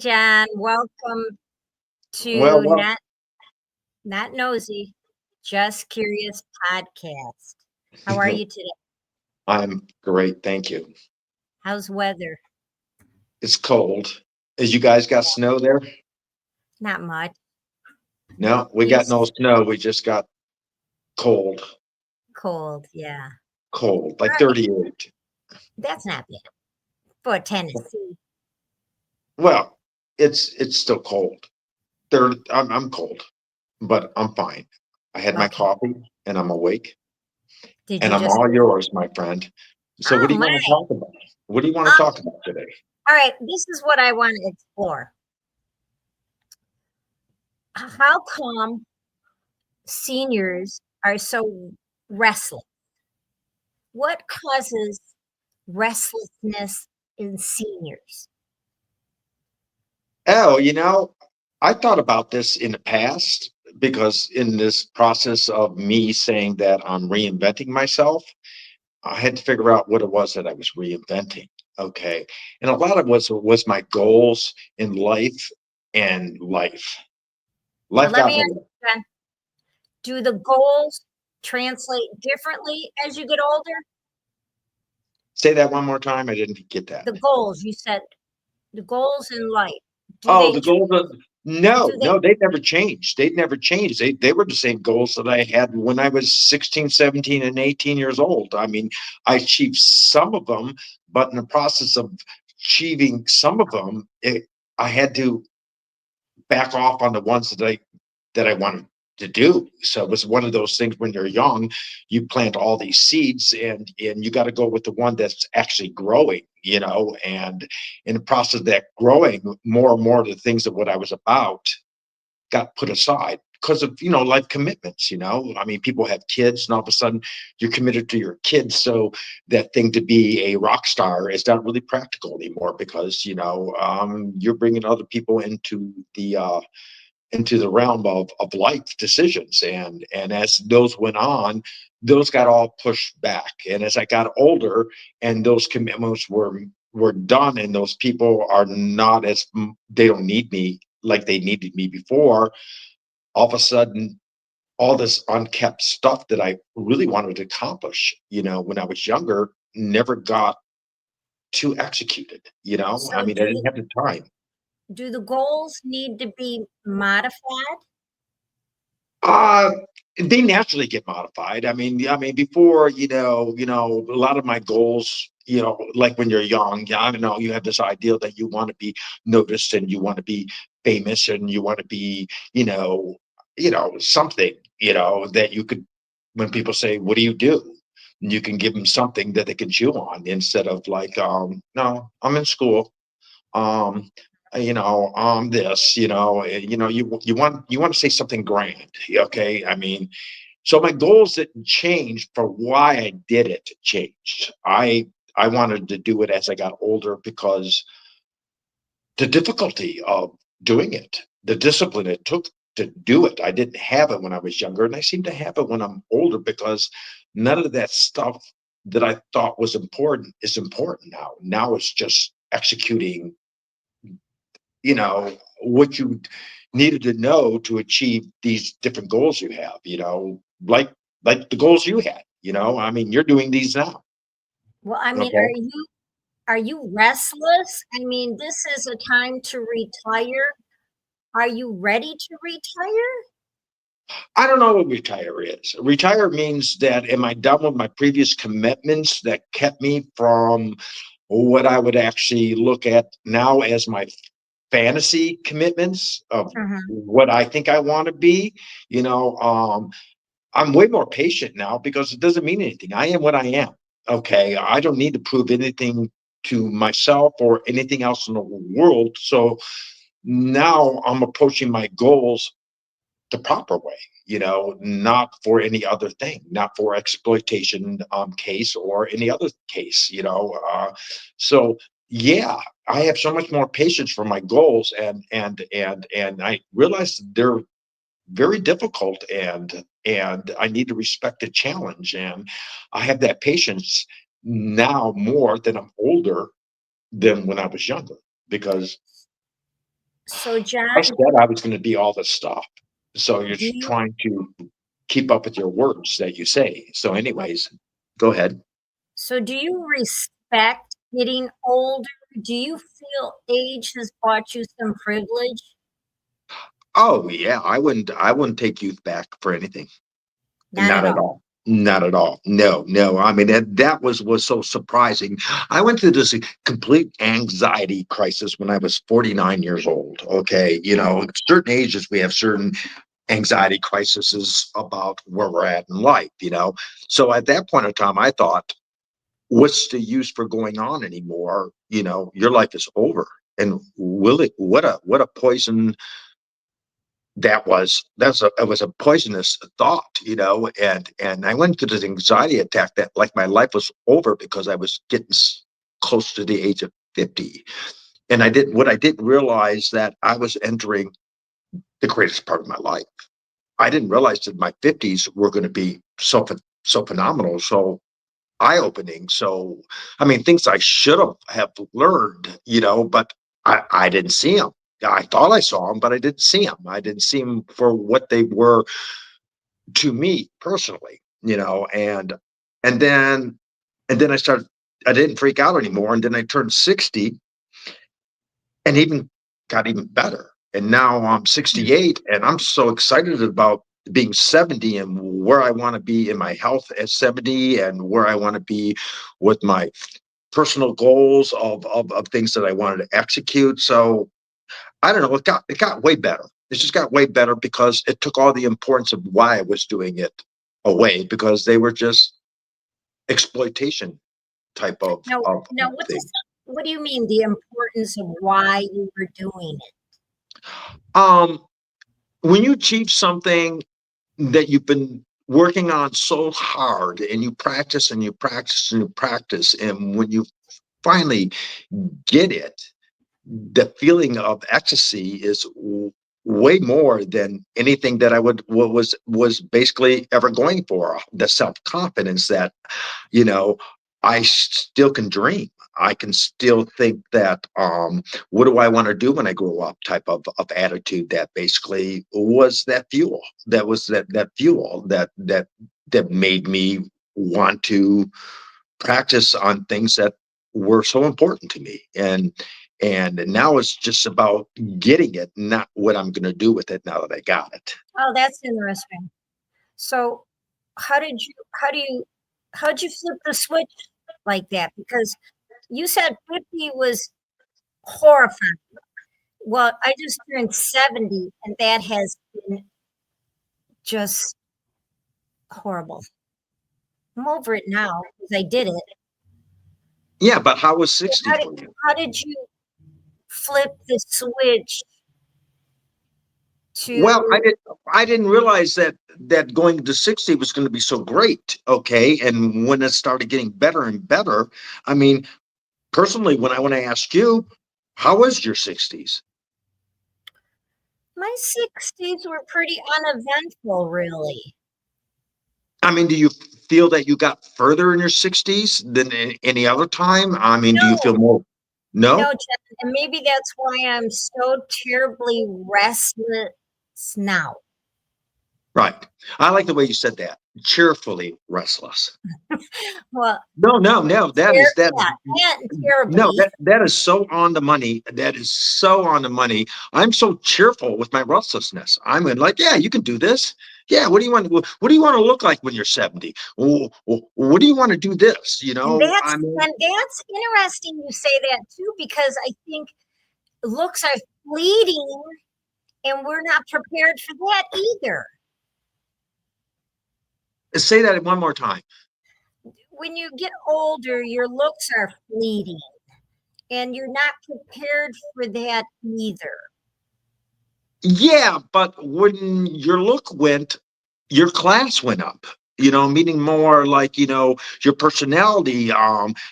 John, welcome Well, to well, Not Nosy, Just Curious podcast. How are you today? I'm great, thank you. How's weather? It's cold. As you guys got snow there? Not much. No, we got no It's snow. We just got cold, cold, yeah. cold, All like right, 38. that's not bad for Tennessee. Well, it's still cold. I'm cold, but I'm fine. I had my Okay. coffee and I'm awake Did and you I'm just? all yours, my friend. So what Oh do you my! want to talk about? What do you want to Um. talk about today? All right. This is what I want to explore. How come seniors are so restless? What causes restlessness in seniors? Oh, I thought about this in the past because in this process of me saying that I'm reinventing myself, I had to figure out what it was that I was reinventing. Okay. And a lot of was my goals in life and life. Now, Life let got me in the ask way. you, Jen, do the goals translate differently as you get older? Say that one more time. I didn't get that. The goals you said, the goals in life, do Oh, they the goals of do no, they no, they've never changed. They've never changed. They were the same goals that I had when I was 16, 17, and 18 years old. I mean, I achieved some of them, but in the process of achieving some of them, I had to back off on the ones that I wanted to do. So it was one of those things when you're young, you plant all these seeds and you got to go with the one that's actually growing. And in the process of that growing, more and more of the things of what I was about got put aside because of life commitments. I mean, people have kids and all of a sudden you're committed to your kids, so that thing to be a rock star is not really practical anymore because you're bringing other people into the realm of life decisions, and as those went on, those got all pushed back, and as I got older and those commitments were done and those people are not as they don't need me like they needed me before. All of a sudden, all this unkept stuff that I really wanted to accomplish when I was younger never got to execute it. I so mean, I didn't have the time. do the goals need to be modified? Uh, they naturally get modified. I mean, before, a lot of my goals, like when you're young, yeah, I don't know, you have this ideal that you want to be noticed and you want to be famous and you want to be, something, that you could, when people say, "What do you do?" You can give them something that they can chew on instead of like, no, I'm in school. um this, you want to say something grand. Okay, I mean, so my goals didn't change for why I did it changed. I wanted to do it as I got older because the difficulty of doing it, the discipline it took to do it, I didn't have it when I was younger, and I seem to have it when I'm older because none of that stuff that I thought was important is important now. It's just executing what you needed to know to achieve these different goals you have, like the goals you had. I mean, you're doing these now. Well, I mean, Okay. are you restless? I mean, this is a time to retire. Are you ready to retire? I don't know what retire is. Retire means that am I done with my previous commitments that kept me from what I would actually look at now as my fantasy commitments of Mhm. what I think I want to be. You know, I'm way more patient now because it doesn't mean anything. I am what I am. Okay. I don't need to prove anything to myself or anything else in the world. So now I'm approaching my goals the proper way, not for any other thing, not for exploitation case or any other case. So yeah, I have so much more patience for my goals, and I realize they're very difficult, and I need to respect the challenge, and I have that patience now more than I'm older than when I was younger because So, I John, said I was going to be all this stuff. So you're do just you trying to keep up with your words that you say. So, oh, anyways, go ahead. so do you respect getting older? Do you feel age has brought you some privilege? Oh yeah, I wouldn't take youth back for anything. Not Not at at all. all. Not at all. No, no. I mean, that was so surprising. I went through this complete anxiety crisis when I was 49 years old. Okay, at certain ages we have certain anxiety crises about where we're at in life. So at that point in time, I thought, what's the use for going on anymore? Your life is over. And will it? What a poison it was a poisonous thought, and I went through this anxiety attack that like my life was over because I was getting close to the age of 50. And I didn't realize that I was entering the greatest part of my life. I didn't realize that my 50s were going to be so phenomenal, so eye-opening. So I mean, things I should have learned, but I didn't see them. I thought I saw them, but I didn't see them. I didn't see them for what they were to me personally, and then I started. I didn't freak out anymore, and then I turned 60, and even got even better. And now I'm 68, and I'm so excited about being 70 and where I want to be in my health at 70, and where I want to be with my personal goals of things that I wanted to execute. So I don't know. It got way better. It just got way better because it took all the importance of why I was doing it away, because they were just exploitation type Now, of what thing. what do you mean the importance of why you were doing it? Um, when you achieve something that you've been working on so hard, and you practice and you practice and you practice, and when you finally get it, the feeling of ecstasy is way more than anything that I was basically ever going for. The self confidence that you know I still can dream. I can still think that what do I want to do when I grow up type of attitude that basically was that fuel. That was that fuel that made me want to practice on things that were so important to me. And now it's just about getting it, not what I'm going to do with it now that I got it. Oh, that's interesting. So, how do you, how'd you flip the switch like that? Because you said 50 was horrifying. Well, I just turned 70, and that has been just horrible. I'm over it now because I did it. Yeah, but how was So 60 for you? how did you flip the switch Well, to I didn't realize that going to 60 was going to be so great. Okay. And when it started getting better and better, I mean, personally, when I want to ask you, how was your 60s? my 60s were pretty uneventful, really. I mean, do you feel that you got further in your 60s than any other time? I mean, do you feel No, more? no, No? Jen, and maybe that's why I'm so terribly restless now. Right. I like the way you said that. Cheerfully restless. Well, No, no, no. That yeah, and no, terribly. that is so on the money. That is so on the money. I'm so cheerful with my restlessness. I'm in like, yeah, you can do this. Yeah, what do you want? What do you want to look like when you're 70? What do you want to do this? I mean, And that's interesting you say that too, because I think looks are fleeting and we're not prepared for that either. say that one more time. When you get older, your looks are fleeting and you're not prepared for that either. Yeah, but when your look went, your class went up. Meaning more like, your personality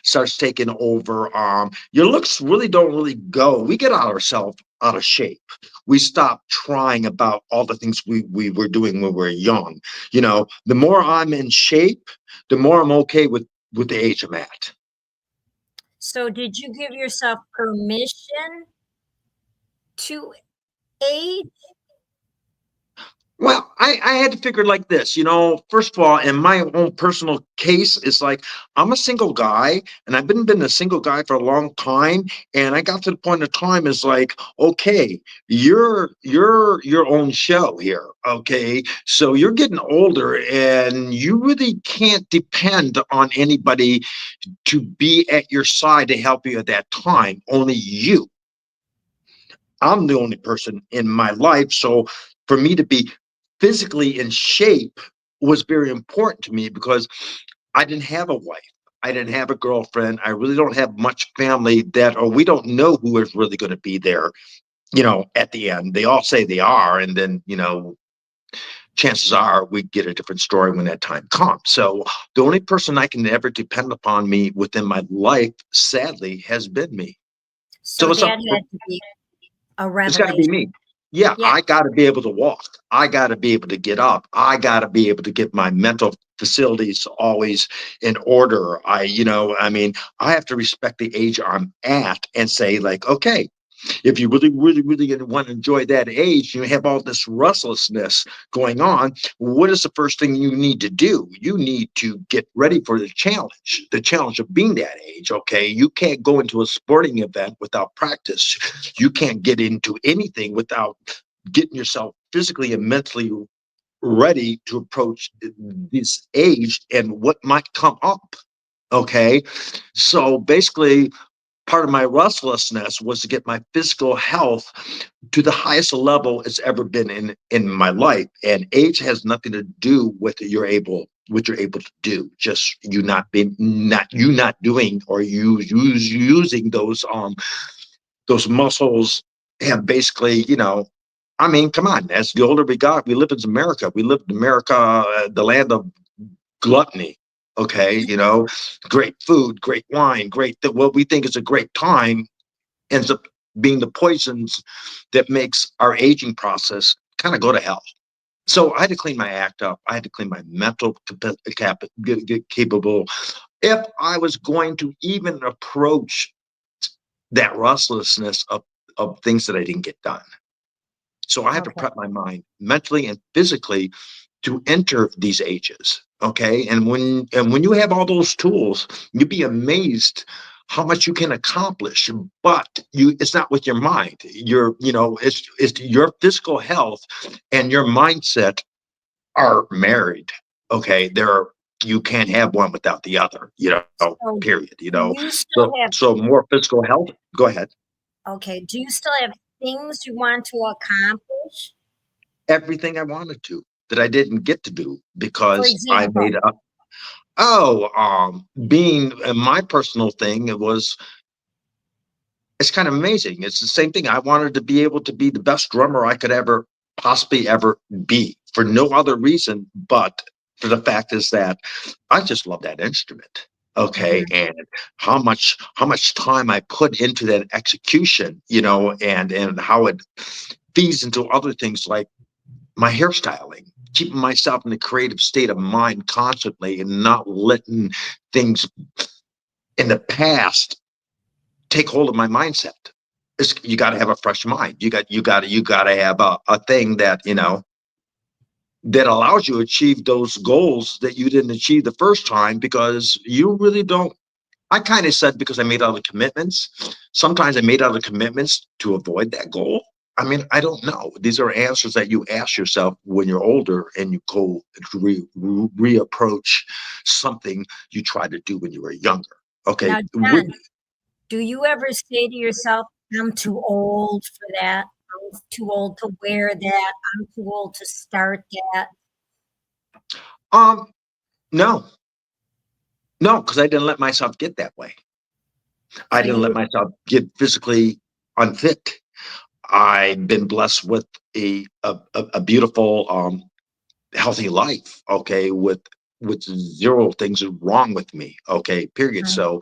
starts taking over. Your looks really don't really go. We get ourselves out of shape. We stop trying about all the things we were doing when we were young. The more I'm in shape, the more I'm okay with the age I'm at. So, did you give yourself permission to age? Well, I had to figure it like this, first of all, in my own personal case, it's like I'm a single guy and I've been a single guy for a long time. And I got to the point of time is like, okay, you're your own show here. Okay. So you're getting older and you really can't depend on anybody to be at your side to help you at that time. Only you. I'm the only person in my life. So for me to be physically in shape was very important to me because I didn't have a wife. I didn't have a girlfriend. I really don't have much family that, or we don't know who is really going to be there, at the end. They all say they are. And then, chances are we get a different story when that time comes. So the only person I can ever depend upon me within my life, sadly, has been me. So So that had to be a it's got to be revelation. me. Yeah, Yeah. I got to be able to walk. I got to be able to get up. I got to be able to get my mental facilities always in order. I mean, I have to respect the age I'm at and say, like, okay, if you really, really, really want to enjoy that age, you have all this restlessness going on. What is the first thing you need to do? You need to get ready for the challenge of being that age. Okay. You can't go into a sporting event without practice. You can't get into anything without getting yourself physically and mentally ready to approach this age and what might come up. Okay. So basically, part of my restlessness was to get my physical health to the highest level it's ever been in my life. And age has nothing to do with what you're able to do. Just you not doing or using those muscles have basically, I mean, come on, as the older we got, we live in America. We live in America, the land of gluttony. Okay, great food, great wine, what we think is a great time ends up being the poisons that makes our aging process kind of go to hell. So I had to clean my act up. I had to clean my mental get capable. If I was going to even approach that restlessness of things that I didn't get done. So I have to Okay. prep my mind mentally and physically to enter these ages. Okay. And when you have all those tools, you'd be amazed how much you can accomplish. But it's not with your mind. It's your physical health and your mindset are married. Okay. You can't have one without the other, So period. do you So still have, so more physical health. Go ahead. okay, do you still have things you want to accomplish? Everything I wanted to that I didn't get to do For because I example, made up. Oh, being my personal thing, it's kind of amazing. It's the same thing. I wanted to be able to be the best drummer I could ever possibly ever be for no other reason, but for the fact is that I just love that instrument. Okay. mhm, And how much time I put into that execution, and how it feeds into other things like my hairstyling, keeping myself in a creative state of mind constantly and not letting things in the past take hold of my mindset. You got to have a fresh mind. You got to have a thing that that allows you to achieve those goals that you didn't achieve the first time because you really don't. I kind of said because I made other commitments. Sometimes I made other commitments to avoid that goal. I mean, I don't know. These are answers that you ask yourself when you're older and you go reapproach something you tried to do when you were younger. Okay. now, John, do you ever say to yourself, I'm too old for that? I'm too old to wear that. I'm too old to start that. Um, no, no, because I didn't let myself get that way. I So didn't let you, myself get physically unfit. I've been blessed with a beautiful healthy life, okay, with zero things wrong with me, okay, period. mm, So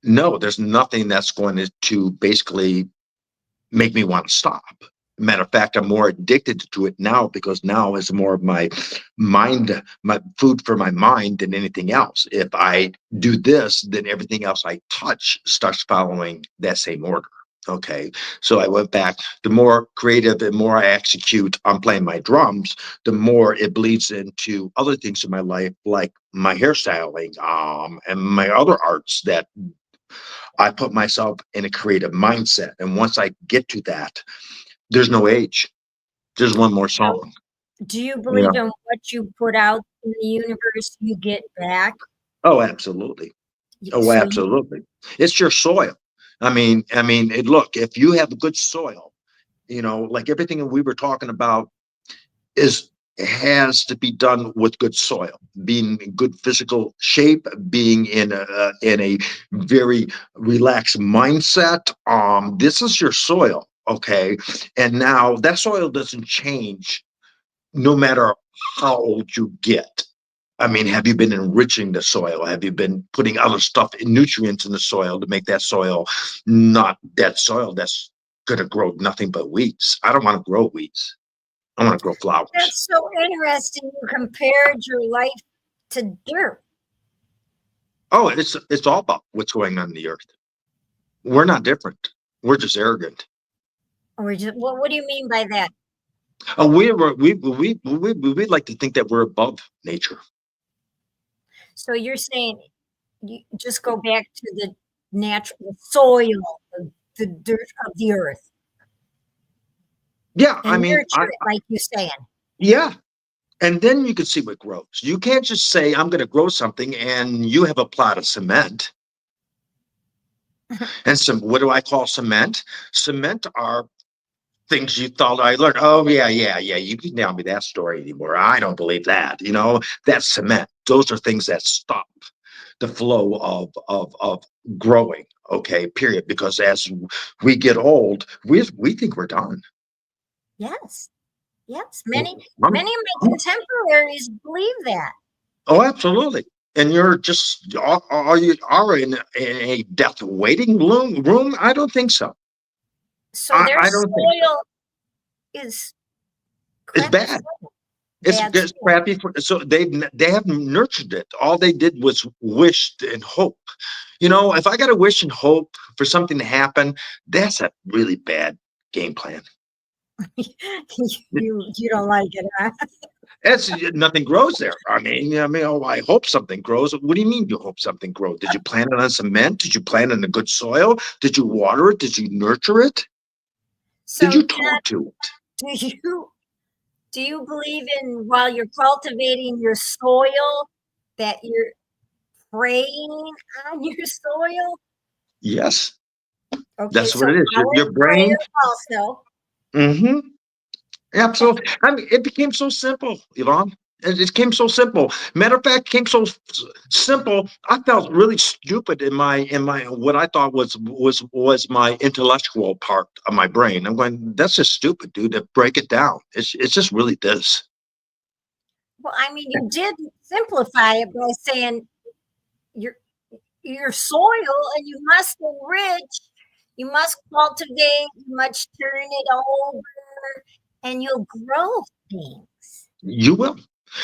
no, there's nothing that's going to basically make me want to stop. Matter of fact, I'm more addicted to it now because now is more of my food for my mind than anything else. If I do this, then everything else I touch starts following that same order. Okay. So I went back. The more creative and more I execute on playing my drums, the more it bleeds into other things in my life, like my hairstyling, and my other arts that I put myself in a creative mindset. And once I get to that, there's no age. There's one more So, song. do you Yeah. believe in what you put out in the universe, you get back? Oh, absolutely. Oh, So you absolutely. It's your soil. Look, if you have good soil, like everything that we were talking about is has to be done with good soil, being in good physical shape, being in a very relaxed mindset. This is your soil, okay? And now that soil doesn't change no matter how old you get. I mean, have you been enriching the soil? Have you been putting other stuff, nutrients in the soil to make that soil not that soil that's going to grow nothing but weeds? I don't want to grow weeds. I want to grow flowers. That's so interesting. You compared your life to dirt. Oh, it's all about what's going on in the earth. We're not different. We're just arrogant. Or just what do you mean by that? We like to think that we're above nature. So you're saying you just go back to the natural soil, the dirt of the earth, Yeah, I and mean, nurture it, like you're saying. yeah, and then you can see what grows. You can't just say I'm going to grow something and you have a plot of cement. And some, what do I call cement? Cement are things you thought I learned. Oh yeah, yeah, yeah. You can tell me that story anymore. I don't believe that. That's cement. Those are things that stop the flow of growing. Okay, period. Because as we get old, we think we're done. Yes, yes. I'm- Many of my contemporaries believe that. oh, absolutely. And you're just are you are in a death waiting room? I don't think so. So I, their I don't think so. soil is It's crappy bad. soil, It's bad just soil. crappy. So they haven't nurtured it. All they did was wished and hope. If I got to wish and hope for something to happen, that's a really bad game plan. You don't like it, huh? It's nothing grows there. Oh, I hope something grows. What do you mean you hope something grows? Did you plant it on cement? Did you plant it in a good soil? Did you water it? Did you nurture it? Did So you then, talk to it? do you do you believe in while you're cultivating your soil that you're praying on your soil? Yes, Okay, that's so what it is. Your our brain. prayer also. Hmm. Okay, Absolutely. I mean, it became so simple, Yvonne. It came so simple. Matter of fact, it came so simple. I felt really stupid in my what I thought was my intellectual part of my brain. I'm going, that's just stupid, dude. To break it down, it's just really this. well, I mean, you did simplify it by saying your your soil, and you must enrich, you must cultivate, you must turn it over, and you'll grow things. You will.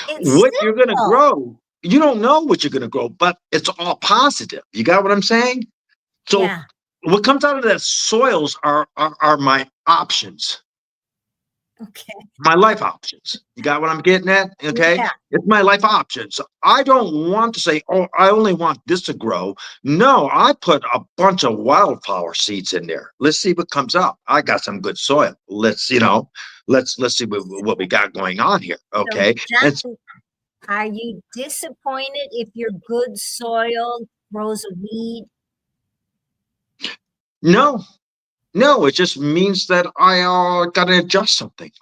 It's What you're gonna simple. grow, you don't know what you're gonna grow, but it's all positive. You got what I'm saying? So Yeah. what comes out of that soils are my options. Okay. My life options. You got what I'm getting at? Okay. Yeah. It's my life options. I don't want to say, oh, I only want this to grow. No, I put a bunch of wildflower seeds in there. Let's see what comes up. I got some good soil. Let's see what we got going on here. So, Okay. And John, are you disappointed if your good soil grows a weed? no, no, it just means that I gotta adjust something.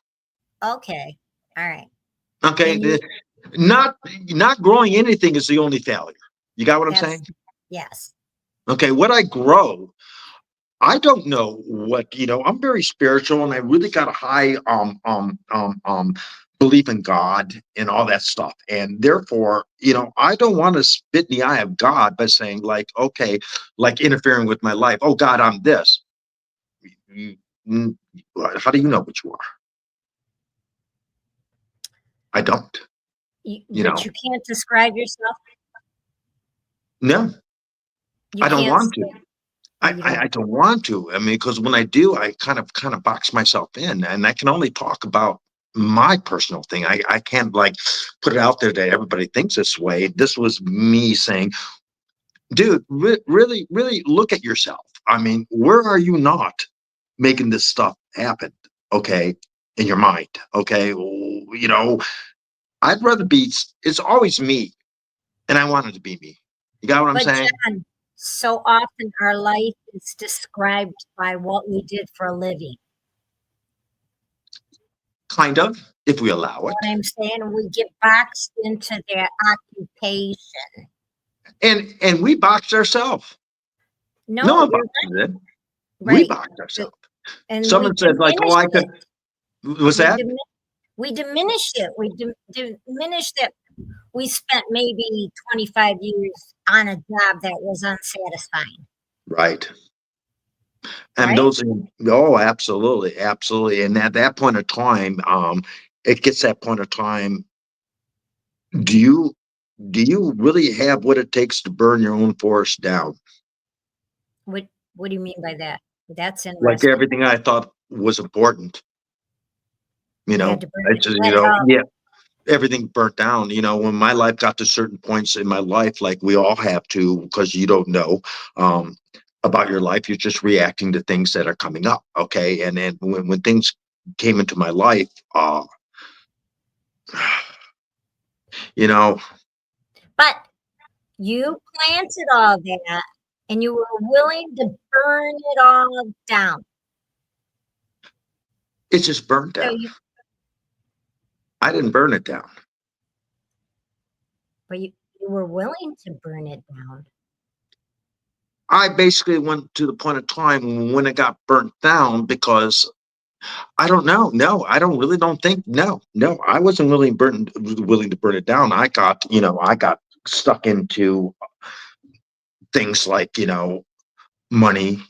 Okay. All right. Okay. And you, Not growing anything is the only failure. You got what I'm that's, saying? yes. Okay, what I grow, I don't know what, I'm very spiritual and I really got a high belief in God and all that stuff. And therefore, I don't want to spit in the eye of God by saying like, okay, like interfering with my life. Oh God, I'm this. You- mm, How do you know what you are? I don't, you But know. you can't describe yourself. No, You I don't can't want say, to. But you don't. I don't want to. I mean, because when I do, I kind of box myself in, and I can only talk about my personal thing. I can't like put it out there that everybody thinks this way. This was me saying, dude, really, really look at yourself. I mean, where are you not making this stuff happen? Okay, in your mind. Okay, I'd rather be. It's always me, and I want it to be me. You got what I'm But saying? John, so often our life is described by what we did for a living. Kind of, if we allow What it. I'm saying, we get boxed into that occupation. And we boxed ourselves. No No, one you're boxes it. We right. boxed ourselves. And we Someone says like, "Oh, diminish I could." it. Was We that dim- we diminish it. We diminish that we spent maybe 25 years on a job that was unsatisfying, right? And right? those, oh, absolutely, absolutely. And at that point of time, it gets that point of time. Do you do you really have what it takes to burn your own forest down? What What do you mean by that? That's Like interesting. everything I thought was important, You had to burn it's it, just, let it all. yeah, everything burnt down. When my life got to certain points in my life, like we all have to, because you don't know um, about your life, you're just reacting to things that are coming up. Okay, and then when things came into my life, you know, But you planted all that, and you were willing to burn it all down. it just burnt So down. you, I didn't burn it down. but you were willing to burn it down. I basically went to the point of time when it got burnt down because I don't know. No, I don't think. No, no, I wasn't willing to burn it down. I got stuck into things like money.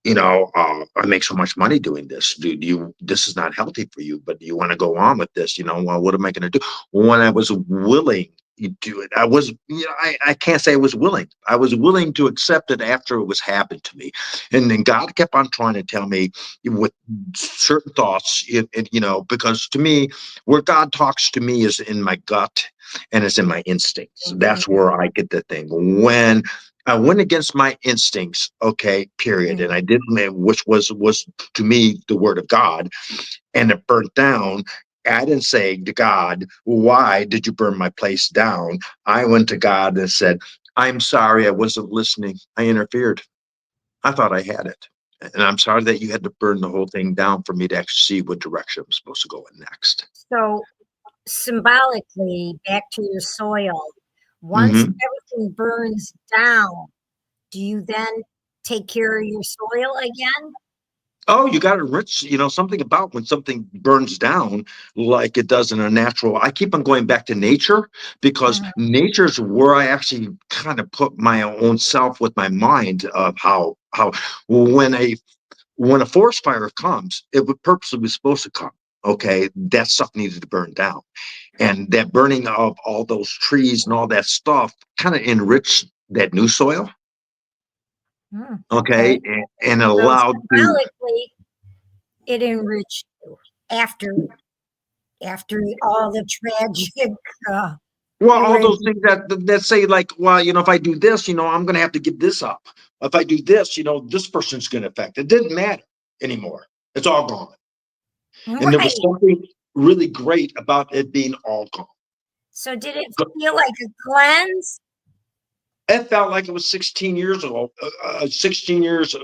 I make so much money doing this, dude. This is not healthy for you, but you want to go on with this. Well, what am I going to do? When I was willing to do it, I can't say I was willing. I was willing to accept it after it was happened to me. And then God kept on trying to tell me with certain thoughts, because to me, where God talks to me is in my gut and it's in my instincts. That's Mhm, where I get the thing. When I went against my instincts, okay, period. mhm. And I didn't, which was to me the word of God, and it burnt down. I didn't say to God, why did you burn my place down? I went to God and said, I'm sorry, I wasn't listening. I interfered. I thought I had it. And I'm sorry that you had to burn the whole thing down for me to actually see what direction I'm supposed to go in next. So symbolically, back to your soil, once Hmm. everything burns down, do you then take care of your soil again? Oh, you got to enrich, something about when something burns down like it does in a natural. I keep on going back to nature because Mhm, nature's where I actually kind of put my own self with my mind of how when a when a forest fire comes, it would purposely was supposed to come. Okay, that stuff needed to burn down, and that burning of all those trees and all that stuff kind of enriched that new soil. Okay, okay. and it So allowed to. symbolically, it enriched you after all the tragic Well, all those events. things that say like, well, if I do this, I'm going to have to give this up. If I do this, this person's going to affect. It didn't matter anymore. It's all gone. And there was Right. something really great about it being all gone. So did it feel like a cleanse? It felt like it was 16 years old, 16 years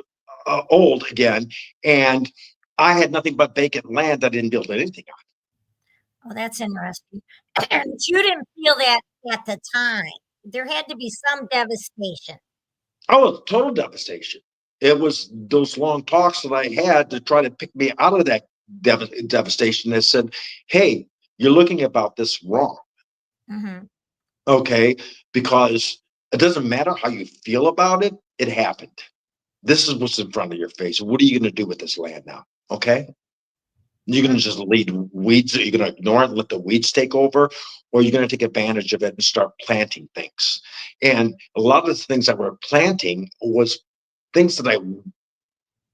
old again, and I had nothing but vacant land. I didn't build anything on. Oh, that's interesting. And you didn't feel that at the time. There had to be some devastation. Oh, total devastation. It was those long talks that I had to try to pick me out of that devastation that said, hey, you're looking about this wrong. Hmm. Okay. Because it doesn't matter how you feel about it, it happened. This is what's in front of your face. What are you going to do with this land now? Okay. You're going to just lead weeds. You're going to ignore it and let the weeds take over, or you're going to take advantage of it and start planting things. And a lot of the things that we're planting was things that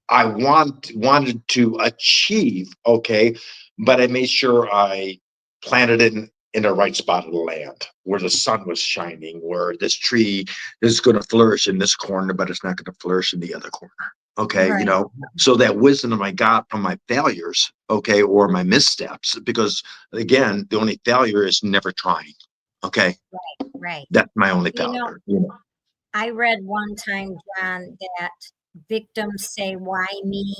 I wanted to achieve, okay, but I made sure I planted it in the right spot of the land where the sun was shining, where this tree is going to flourish in this corner, but it's not going to flourish in the other corner. Okay, Right. so that wisdom I got from my failures, okay, or my missteps, because again, the only failure is never trying. Okay, Right. that's my only You know, failure. I read one time, John, that victims say, "Why me?"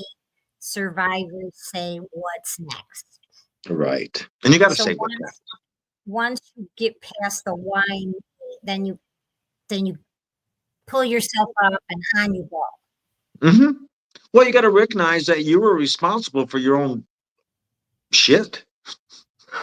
Survivors say, "What's next?" Right, and you got to So say what's that. once you get past the why me, then you pull yourself up and on you go. Hmm. Well, you got to recognize that you were responsible for your own shit.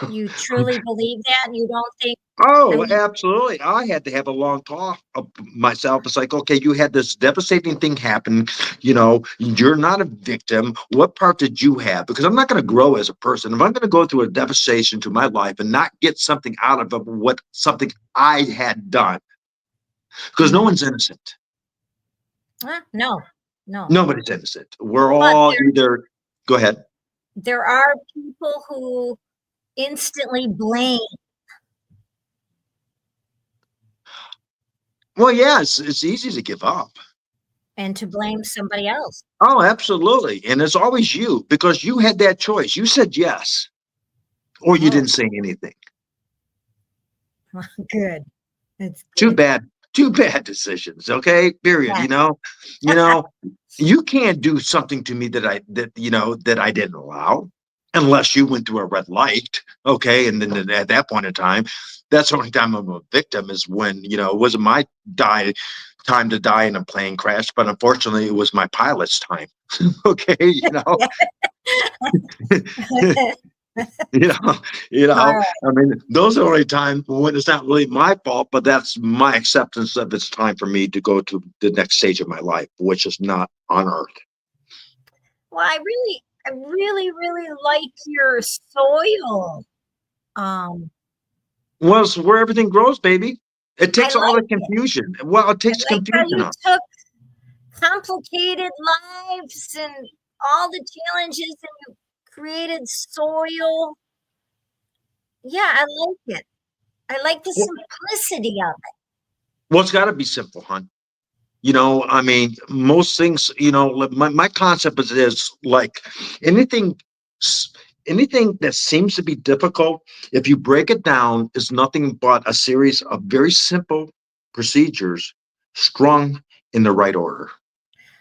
You truly believe that? You don't think, I Oh, mean, absolutely. I had to have a long talk of myself. It's like, okay, you had this devastating thing happen. You're not a victim. What part did you have? Because I'm not going to grow as a person. If I'm going to go through a devastation to my life and not get something out of it, what something I had done, because no mhm. one's innocent. No, no. Nobody's innocent. We're But all either, go ahead. there are people who instantly blame Well, yeah, it's easy to give up. and to blame somebody else. Oh, absolutely. And it's always you because you had that choice. You said yes, or you Oh, didn't say anything. good. That's Too good. bad, too bad decisions. Okay. Period. Yeah. You know, you can't do something to me that I didn't allow unless you went through a red light. Okay. And then at that point in time, that's the only time I'm a victim is when, it wasn't my time to die in a plane crash, but unfortunately it was my pilot's time. Okay. You know, All right. I mean, those are the only times when it's not really my fault, but that's my acceptance of it's time for me to go to the next stage of my life, which is not on earth. Well, I really, really like your soil. Um, Well, it's where everything grows, baby. It I takes all the like it. confusion. Well, it I takes like how confusion you out. took complicated lives and all the challenges and you created soil. Yeah, I like it. I like the Well, simplicity of it. it's got to be simple, hon. I mean, most things, like my concept is like anything, s- anything that seems to be difficult, if you break it down, is nothing but a series of very simple procedures strung in the right order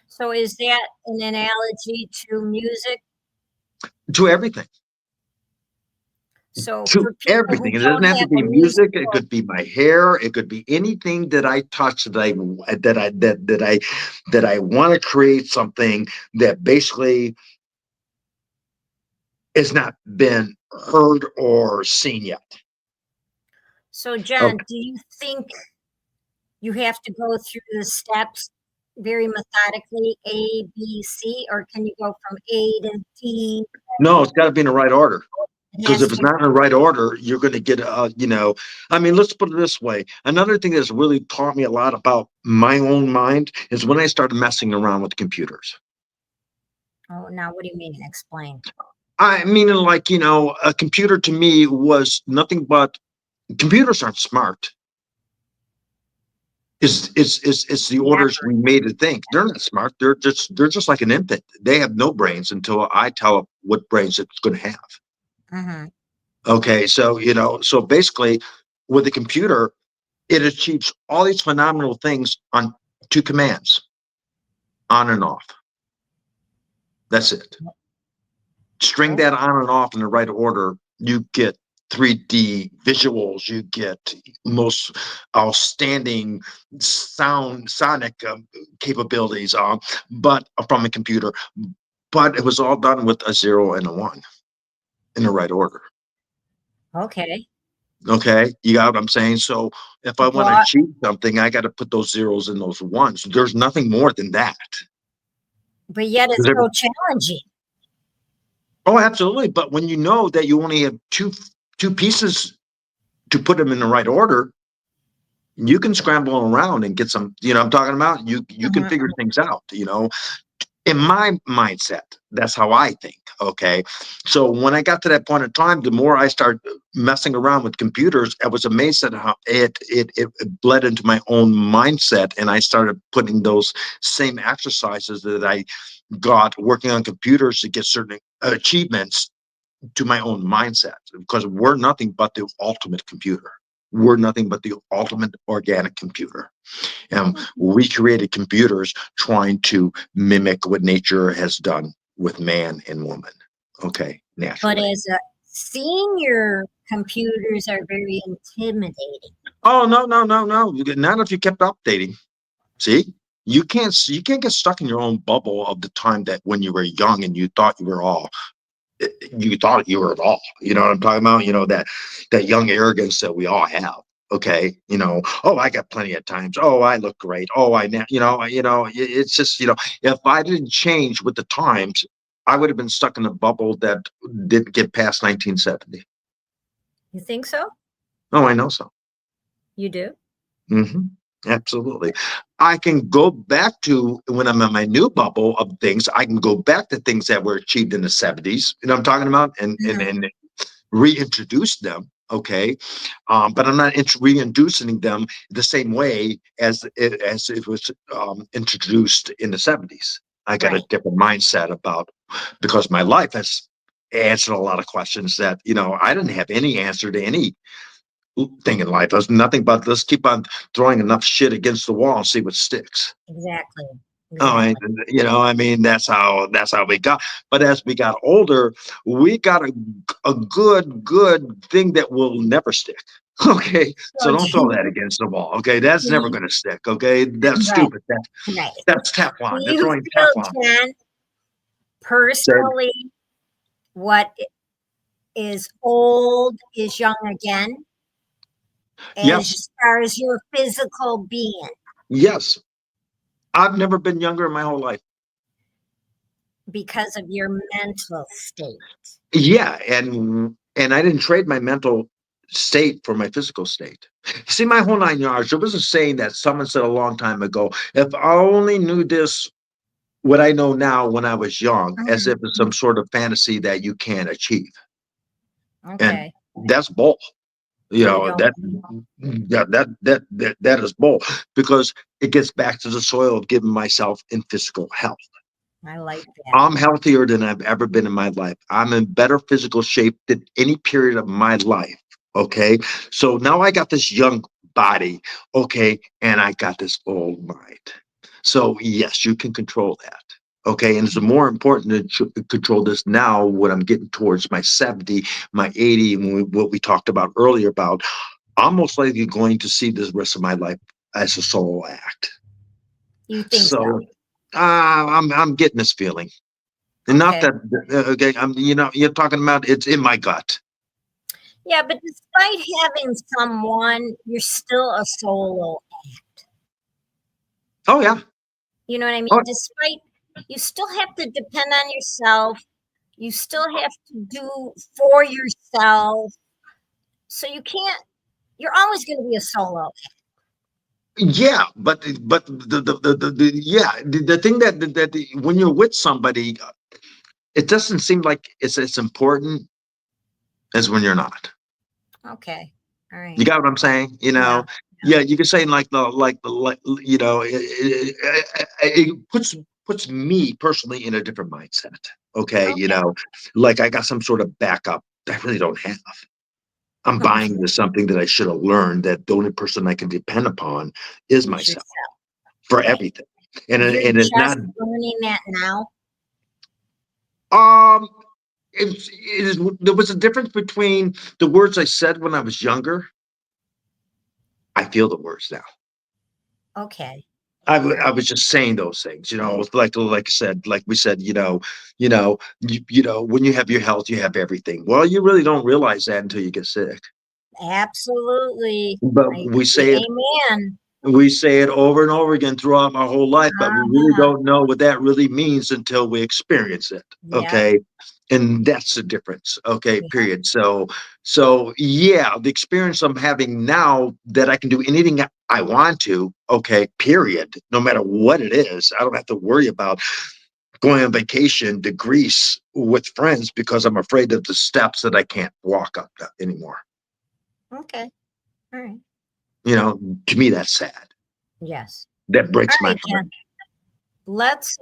So is that an analogy to music? to everything. So To for people who everything. It doesn't don't have to have be a music. It musical, could be my hair. It could be anything that I touch that I want to create something that basically has not been heard or seen yet. so John, Okay. do you think you have to go through the steps very methodically, A, B, C, or can you go from A to D? No, it's got to be in the right order. It Because has if it's to. not in the right order, you're going to get, I mean, let's put it this way. Another thing that's really taught me a lot about my own mind is when I started messing around with computers. Oh, now what do you mean? Explain. I mean, like, a computer to me was nothing but computers aren't smart. It's the orders Never. we made to think. They're not smart. They're just like an infant. They have no brains until I tell them what brains it's going to have. Hmm. Okay, so basically, with a computer, it achieves all these phenomenal things on two commands, on and off. That's it. String Oh, that on and off in the right order, you get 3D visuals, you get most outstanding sonic capabilities, but from a computer. But it was all done with a zero and a one in the right order. okay. Okay, you got what I'm saying? So if I want to But achieve something, I got to put those zeros and those ones. There's nothing more than that. yet it's so challenging. Oh, absolutely. But when you know that you only have two pieces to put them in the right order, You can scramble around and get some, I'm talking about, you can Mhm, figure mhm. things out, in my mindset. That's how I think. Okay. So when I got to that point in time, the more I started messing around with computers, I was amazed at how it bled into my own mindset. And I started putting those same exercises that I got working on computers to get certain achievements to my own mindset, because we're nothing but the ultimate computer. We're nothing but the ultimate organic computer. And Mhm. we created computers trying to mimic what nature has done with man and woman. Okay, But naturally. as a senior, computers are very intimidating. Oh no, no, no, no. Not if you kept updating. See? You can't get stuck in your own bubble of the time that when you were young and you thought you were it all. You know what I'm talking about? That young arrogance that we all have. Okay, oh, I got plenty of times. Oh, I look great. Oh, it's just, if I didn't change with the times, I would have been stuck in a bubble that didn't get past 1970. You think so? Oh, I know so. You do? hmm Absolutely. I can go back to when I'm in my new bubble of things. I can go back to things that were achieved in the 70s. You know what I'm talking about? And and Mhm. and reintroduce them. Okay, but I'm not reintroducing them the same way as it was introduced in the 70s. I got a Right. different mindset about, because my life has answered a lot of questions that I didn't have any answer to any thing in life. There's nothing but, let's keep on throwing enough shit against the wall and see what sticks. Exactly. Oh, Exactly. I mean, that's how we got. But as we got older, we got a good thing that will never stick. Okay, So so don't do throw that you against the wall. Okay, that's do never you going to stick. Okay, that's right, stupid. right. That's Do Teflon. They're you throwing feel, Teflon. Jen, Said personally, what is old is young again, yes, as far as your physical being, yes. I've never been younger in my whole life. because of your mental state? Yeah, and I didn't trade my mental state for my physical state. See, my whole 9 yards. There was a saying that someone said a long time ago. If I only knew this, what I know now when I was young, as Mhm, if it's some mhm. sort of fantasy that you can't achieve, and Okay. that's bull. You You know don't. that is bull, because it gets back to the soil of giving myself in physical health. I like that. I'm healthier than I've ever been in my life. I'm in better physical shape than any period of my life. Okay. So now I got this young body. Okay. And I got this old mind. So, yes, you can control that. Okay. And it's more important to control this now when I'm getting towards my 70, my 80, and what we talked about earlier about. I'm most likely going to see this rest of my life as a solo act. You think so? So, I'm getting this feeling. And not Okay. that, okay, you're talking about it's in my gut. Yeah, but despite having someone, you're still a solo. Oh yeah. You know what I mean? Oh, Despite, you still have to depend on yourself. You still have to do for yourself. So you can't, you're always going to be a solo. yeah, but yeah, the thing when you're with somebody, it doesn't seem like it's as important as when you're not. Okay. All You right. got what I'm saying? Yeah. Yeah, you can say it puts me personally in a different mindset. Okay, Okay. like I got some sort of backup that I really don't have. I'm buying Okay. into something that I should have learned, that the only person I can depend upon is Is myself yourself. for Right. everything. You're And it's not just learning that now. um there was a difference between the words I said when I was younger. I feel the words now. Okay. All I right. was just saying those things, like I said, like we said, when you have your health, you have everything. Well, you really don't realize that until you get sick. Absolutely. But I we say it agree. Amen. We say it over and over again throughout my whole life, but we really Uh-huh. don't know what that really means until we experience it. Yep, Okay. And that's the difference. Okay. yep, Period. So yeah, the experience I'm having now that I can do anything I want to. Okay. Period. No matter what it is, I don't have to worry about going on vacation to Greece with friends because I'm afraid of the steps that I can't walk up anymore. okay, alright. You know, to me, that's sad. Yes. That breaks my Alright, heart. Ken, let's,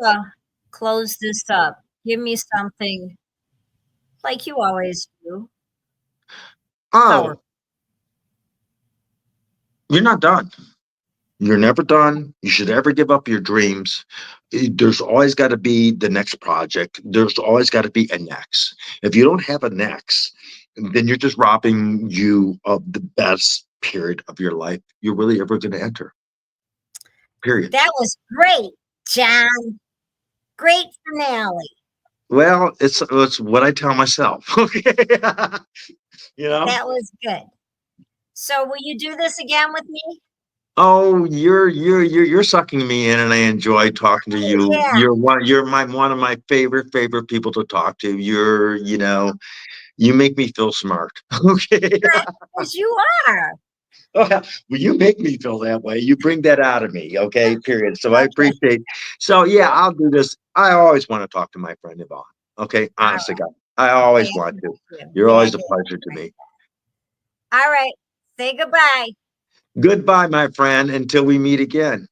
close this up. Give me something like you always do, Oh, power. you're not done. You're never done. You should ever give up your dreams. There's always got to be the next project. There's always got to be a next. If you don't have a next, then you're just robbing you of the best period of your life you're really ever going to enter. Period. That was great, John. Great finale. Well, it's what I tell myself. Okay. you know. That was good. So will you do this again with me? Oh, you're sucking me in, and I enjoy talking to Oh, you. yeah. You're one of my favorite people to talk to. You make me feel smart. Okay. Because you are. Well, you make me feel that way. You bring that out of me. Okay. Period. So I Okay. appreciate. So yeah, Yep. I'll do this. I always want to talk to my friend Yvonne. Okay. All Honest to right. God, I always Glad want to to. meet you. You're Glad always a to have pleasure you, to friend. me. All right. Say goodbye. Goodbye, my friend. Until we meet again.